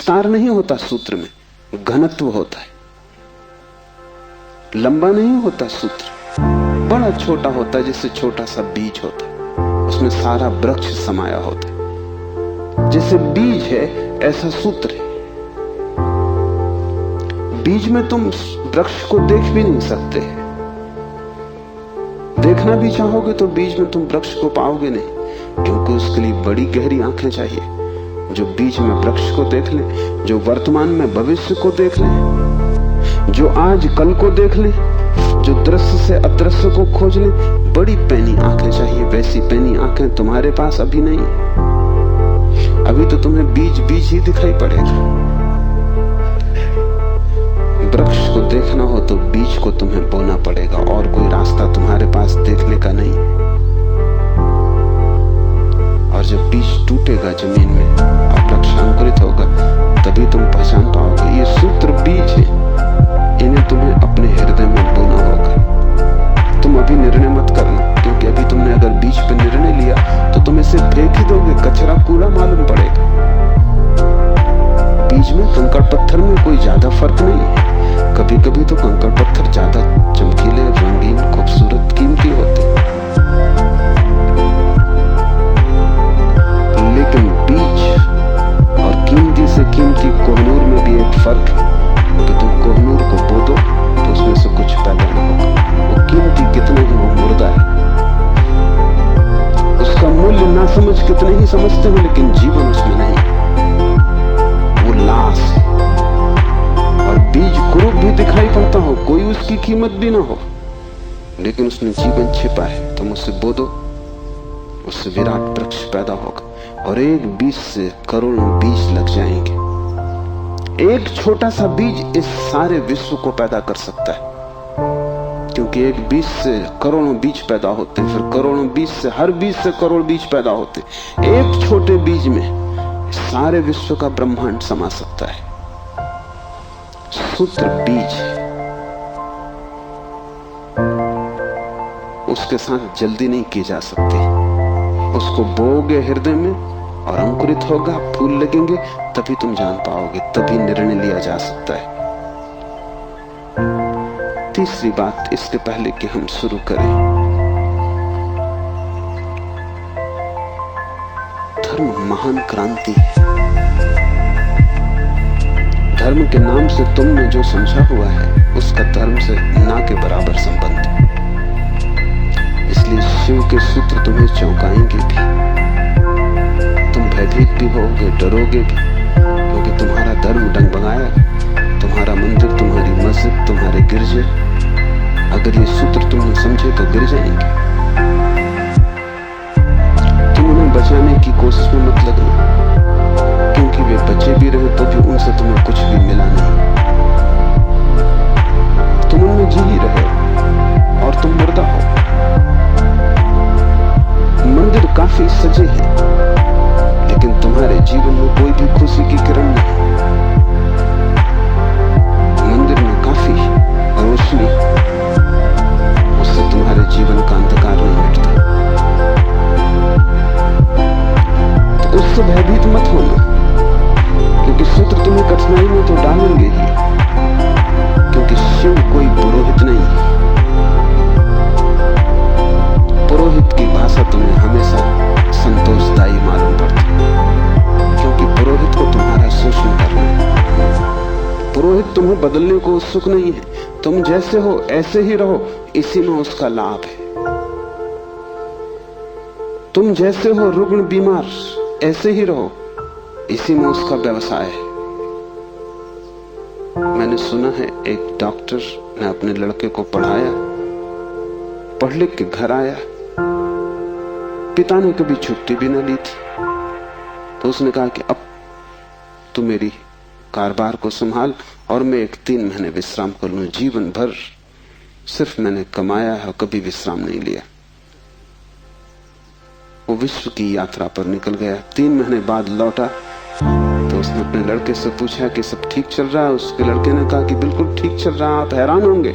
विस्तार नहीं होता सूत्र में, घनत्व होता है। लंबा नहीं होता सूत्र, बड़ा छोटा होता है, जैसे छोटा सा बीज होता है, उसमें सारा वृक्ष समाया होता है। जैसे बीज है ऐसा सूत्र है। बीज में तुम वृक्ष को देख भी नहीं सकते। देखना भी चाहोगे तो बीज में तुम वृक्ष को पाओगे नहीं, क्योंकि उसके लिए बड़ी गहरी आंखें चाहिए जो बीज में वृक्ष को देख ले, जो वर्तमान में भविष्य को देख ले, जो आज कल को देख ले, जो दृश्य से अदृश्य को खोज ले। बड़ी पैनी आंखें चाहिए। वैसी पैनी आंखें तुम्हारे पास अभी नहीं। अभी तो तुम्हें बीज बीज ही दिखाई पड़ेगा। वृक्ष को देखना हो तो बीज को तुम्हें बोना पड़ेगा, और कोई रास्ता तुम्हारे पास देखने का नहीं। और जब बीज टूटेगा जमीन में और वृक्ष अंकुरित होगा, तभी तुम पहचान पाओगे ये सूत्र बीज है। इन्हें तुम्हें अपने हृदय में बोना होगा। तुम अभी निर्णय मत करना, क्योंकि अभी तुमने अगर बीज पे निर्णय लिया तो तुम इसे फेंक ही दोगे, कचरा कूड़ा मालूम पड़ेगा। बीज में कंकड़ पत्थर में कोई ज्यादा फर्क नहीं है। कभी कभी तो कंकड़ पत्थर ज्यादा चमकीले, रंगीन, खूबसूरत, कीमती होते, लेकिन बीज और कीमती से कीमती कोहिनूर में भी एक फर्क है कि तुम कोहिनूर को बो दो तो उसमें से कुछ पैदा नहीं होगा। वो कीमती कितने ही वो मुर्दा है, उसका मूल्य ना समझ कितने ही समझते हो, लेकिन जीवन उसमें नहीं, वो लाश है। और बीज कुरूप भी दिखाई पड़ता हो, कोई उसकी कीमत भी ना हो, लेकिन उसमें जीवन छिपा है। तुम उसे बो दो, उससे विराट वृक्ष पैदा होगा। और एक बीज से करोड़ों बीज लग जाएंगे। एक छोटा सा बीज इस सारे विश्व को पैदा कर सकता है, क्योंकि एक बीज से करोड़ों बीज पैदा होते, फिर करोड़ों बीज से, हर बीज से करोड़ बीज पैदा होते। एक छोटे बीज में सारे विश्व का ब्रह्मांड समा सकता है। सूत्र बीज है, उसके साथ जल्दी नहीं की जा सकती। उसको बोओगे हृदय में और अंकुरित होगा, फूल लगेंगे, तभी तुम जान पाओगे, तभी निर्णय लिया जा सकता है। तीसरी बात, इसके पहले कि हम शुरू करें, धर्म महान क्रांति है। धर्म के नाम से तुमने जो समझा हुआ है उसका धर्म से ना के बराबर संबंध है। इसलिए शिव के सूत्र तुम्हें चौंकाएंगे भी, तुम भयभीत भी होगे, डरोगे भी, क्योंकि तुम्हारा धर्म डगमगाया। तुम्हारा मंदिर, तुम्हारी मस्जिद, तुम्हारे गिरजे, अगर ये सूत्र तुमने समझे तो गिर जाएंगे। तुम उन्हें बचाने की कोशिश में मत लगना, क्योंकि वे बचे भी रहे तो भी उनसे तुम्हें कुछ भी मिला नहीं। तुम उनमें जी ही रहे और तुम मुर्दा हो। मंदिर काफी सजे हैं, लेकिन तुम्हारे जीवन में कोई भी खुशी की किरण नहीं। मंदिर में काफी रोशनी, उससे तुम्हारे जीवन का अंधकार नहीं मिटता। तो उससे भयभीत मत होना, क्योंकि सूत्र तुम्हें कठिनाई में तो डालेंगे ही, क्योंकि शिव कोई पुरोहित नहीं है। पुरोहित की भाषा तुम्हें हमेशा संतोषदायी मालूम पड़ती, क्योंकि पुरोहित को तुम्हारा शोषण करना है। पुरोहित तुम्हें बदलने को उत्सुक नहीं है। तुम जैसे हो ऐसे ही रहो, इसी में उसका लाभ है। तुम जैसे हो रुग्ण बीमार, ऐसे ही रहो, इसी में उसका व्यवसाय है। मैंने सुना है एक डॉक्टर ने अपने लड़के को पढ़ाया, पढ़ लिख के घर आया, पिता ने कभी छुट्टी भी न ली थी, तो उसने कहा कि अब तू मेरी कारोबार को संभाल और मैं एक 3 महीने विश्राम कर लूं। जीवन भर सिर्फ मैंने कमाया है, कभी विश्राम नहीं लिया। वो विश्व की यात्रा पर निकल गया। 3 महीने बाद लौटा तो उसने अपने लड़के से पूछा कि सब ठीक चल रहा है। उसके लड़के ने कहा कि बिल्कुल ठीक चल रहा है। आप हैरान होंगे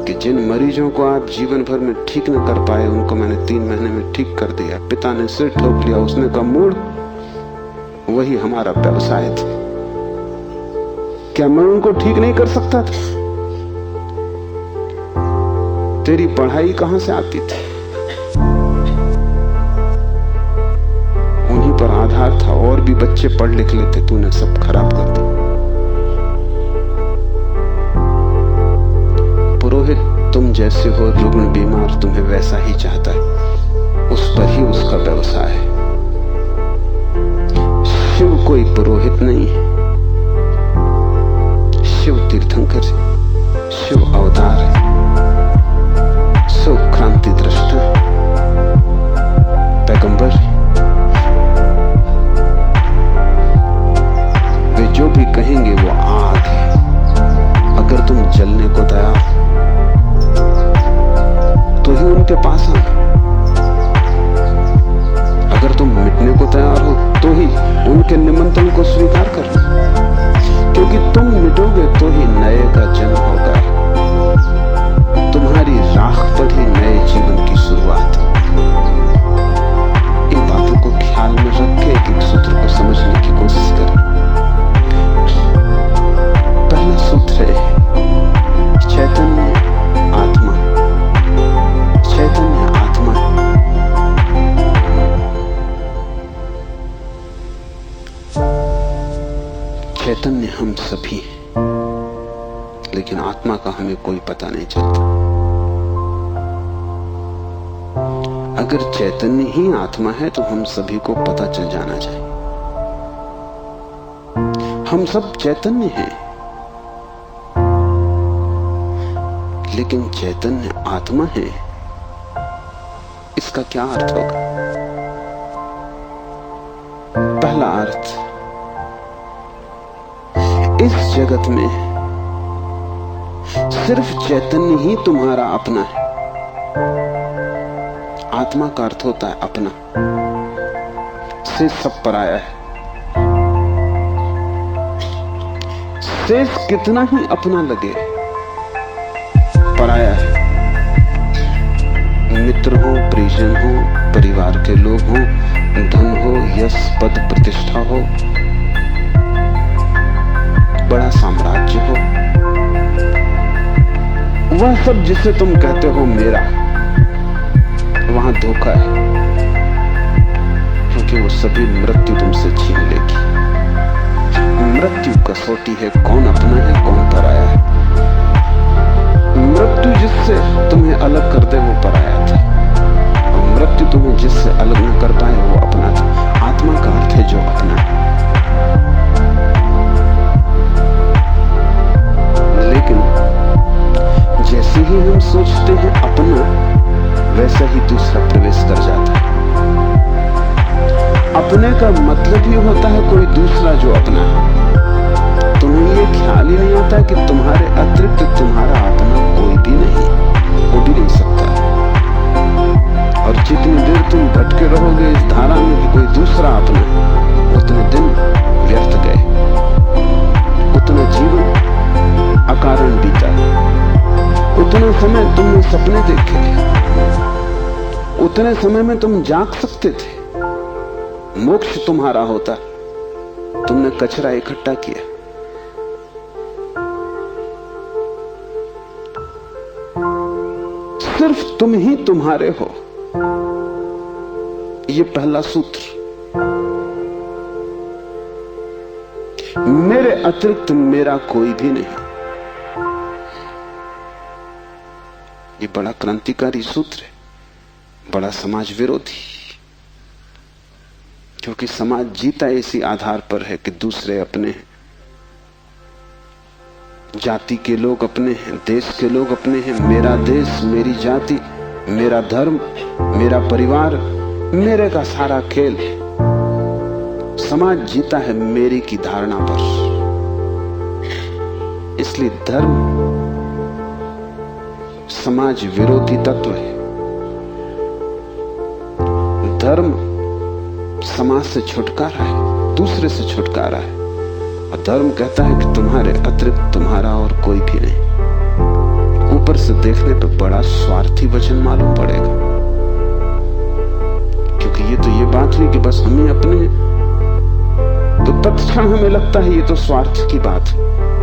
कि जिन मरीजों को आप जीवन भर में ठीक न कर पाए, उनको मैंने 3 महीने में ठीक कर दिया। पिता ने सिर ठोक लिया। उसने कहा मूढ़, वही हमारा व्यवसाय था। क्या मैं उनको ठीक नहीं कर सकता था? तेरी पढ़ाई कहां से आती थी? उन्हीं पर आधार था। और भी बच्चे पढ़ लिख लेते, तूने सब खराब कर दिया। पुरोहित तुम जैसे हो, रुग्ण बीमार तुम्हें वैसा ही चाहता है, उस पर ही उसका व्यवसाय है। शिव कोई पुरोहित नहीं है, शिव तीर्थंकर है, शिव अवतार है, शिव क्रांति दृष्टा है, पैगंबर है। वे जो भी कहेंगे वो आग है। अगर तुम जलने को तैयार तो ही उनके पास आना। अगर तुम मिटने को तैयार हो तो ही उनके निमंत्रण को स्वीकार करना, क्योंकि तुम मिटोगे तो ही नए का जन्म होगा। तुम्हारी राख पर ही नए जीवन की शुरुआत। इन बातों को ख्याल में रख के एक सूत्र को समझने की कोशिश करें। पहला सूत्र है चैतन्य आत्मा। चैतन्य आत्मा है। चैतन्य हम सभी हैं, लेकिन आत्मा का हमें कोई पता नहीं चलता। अगर चैतन्य ही आत्मा है तो हम सभी को पता चल जाना चाहिए। हम सब चैतन्य हैं, लेकिन चैतन्य आत्मा है, इसका क्या अर्थ होगा? पहला अर्थ, इस जगत में सिर्फ चैतन्य ही तुम्हारा अपना है। आत्मा का अर्थ होता है अपना, से सब पराया है। शेष कितना ही अपना लगे, पराया है। मित्र हो, परिजन हो, परिवार के लोग हो, धन हो, यश, पद, प्रतिष्ठा हो, बड़ा साम्राज्य हो, वह सब जिसे तुम कहते हो मेरा, वहां धोखा है, क्योंकि वो सभी मृत्यु तुमसे छीन लेगी। मृत्यु कसौटी है, कौन अपना है कौन पराया है। मृत्यु जिससे तुम्हें अलग कर दे वो पराया था, और मृत्यु तुम्हें जिससे अलग न कर पाए वो अपना था। आत्मा का अर्थ है जो अपना है। लेकिन जैसे ही हम सोचते हैं अपना, वैसा ही दूसरा प्रवेश कर जाता है। अपने का मतलब ही होता है कोई दूसरा जो अपना है। तुम्हें ये ख्याल ही नहीं आता कि तुम्हारे अतिरिक्त तुम्हारा अपना कोई भी नहीं, हो भी नहीं सकता। और जितनी देर तुम भटके रहोगे इस धारा में कि कोई दूसरा अपना, उतने दिन व्यर्थ गए, उतना जीवन अकारण बीता। उतना समय तुमने सपने देखे, उतने समय में तुम जाग सकते थे, मोक्ष तुम्हारा होता। तुमने कचरा इकट्ठा किया। सिर्फ तुम ही तुम्हारे हो, ये पहला सूत्र। मेरे अतिरिक्त मेरा कोई भी नहीं। ये बड़ा क्रांतिकारी सूत्र है, बड़ा समाज विरोधी, क्योंकि समाज जीता इसी आधार पर है कि दूसरे अपने हैं, जाति के लोग अपने हैं, देश के लोग अपने हैं। मेरा देश, मेरी जाति, मेरा धर्म, मेरा परिवार, मेरे का सारा खेल। समाज जीता है मेरे की धारणा पर। इसलिए धर्म समाज विरोधी तत्व है। धर्म समाज से छुटकारा है, दूसरे से छुटकारा है। और धर्म कहता है कि तुम्हारे अतिरिक्त तुम्हारा और कोई भी नहीं। ऊपर से देखने पर बड़ा स्वार्थी वचन मालूम पड़ेगा, क्योंकि ये तो ये बात हुई कि बस हम ही अपने हैं। तो तत्क्षण हमें लगता है ये तो स्वार्थ की बात है।